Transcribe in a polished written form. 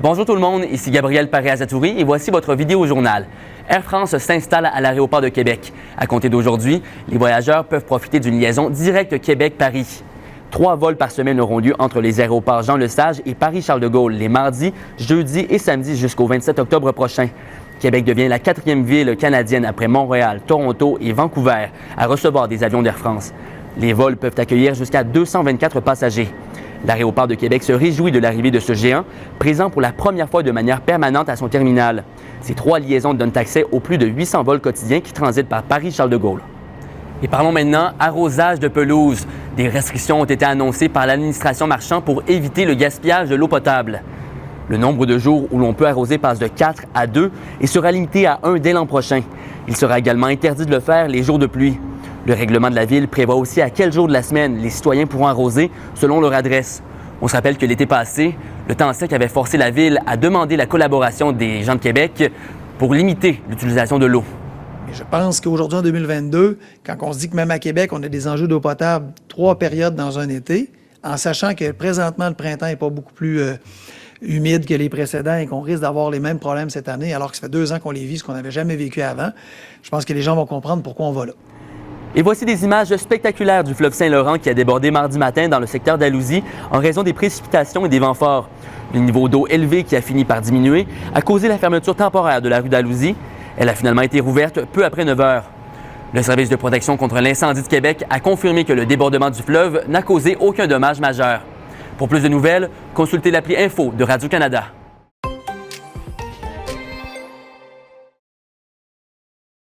Bonjour tout le monde, ici Gabriel Paré-Azatouri et voici votre vidéo journal. Air France s'installe à l'aéroport de Québec. À compter d'aujourd'hui, les voyageurs peuvent profiter d'une liaison directe Québec-Paris. 3 vols par semaine auront lieu entre les aéroports Jean-Lesage et Paris-Charles-de-Gaulle les mardis, jeudis et samedis jusqu'au 27 octobre prochain. Québec devient la 4e ville canadienne après Montréal, Toronto et Vancouver à recevoir des avions d'Air France. Les vols peuvent accueillir jusqu'à 224 passagers. L'aéroport de Québec se réjouit de l'arrivée de ce géant, présent pour la première fois de manière permanente à son terminal. Ces 3 liaisons donnent accès aux plus de 800 vols quotidiens qui transitent par Paris-Charles-de-Gaulle. Et parlons maintenant arrosage de pelouse. Des restrictions ont été annoncées par l'administration Marchand pour éviter le gaspillage de l'eau potable. Le nombre de jours où l'on peut arroser passe de 4 à 2 et sera limité à 1 dès l'an prochain. Il sera également interdit de le faire les jours de pluie. Le règlement de la Ville prévoit aussi à quel jour de la semaine les citoyens pourront arroser selon leur adresse. On se rappelle que l'été passé, le temps sec avait forcé la Ville à demander la collaboration des gens de Québec pour limiter l'utilisation de l'eau. Je pense qu'aujourd'hui, en 2022, quand on se dit que même à Québec, on a des enjeux d'eau potable 3 périodes dans un été, en sachant que présentement, le printemps n'est pas beaucoup plus humide que les précédents et qu'on risque d'avoir les mêmes problèmes cette année, alors que ça fait 2 ans qu'on les vit, ce qu'on n'avait jamais vécu avant, je pense que les gens vont comprendre pourquoi on va là. Et voici des images spectaculaires du fleuve Saint-Laurent qui a débordé mardi matin dans le secteur d'Alousie en raison des précipitations et des vents forts. Le niveau d'eau élevé qui a fini par diminuer a causé la fermeture temporaire de la rue d'Alousie. Elle a finalement été rouverte peu après 9 heures. Le service de protection contre l'incendie de Québec a confirmé que le débordement du fleuve n'a causé aucun dommage majeur. Pour plus de nouvelles, consultez l'appli Info de Radio-Canada.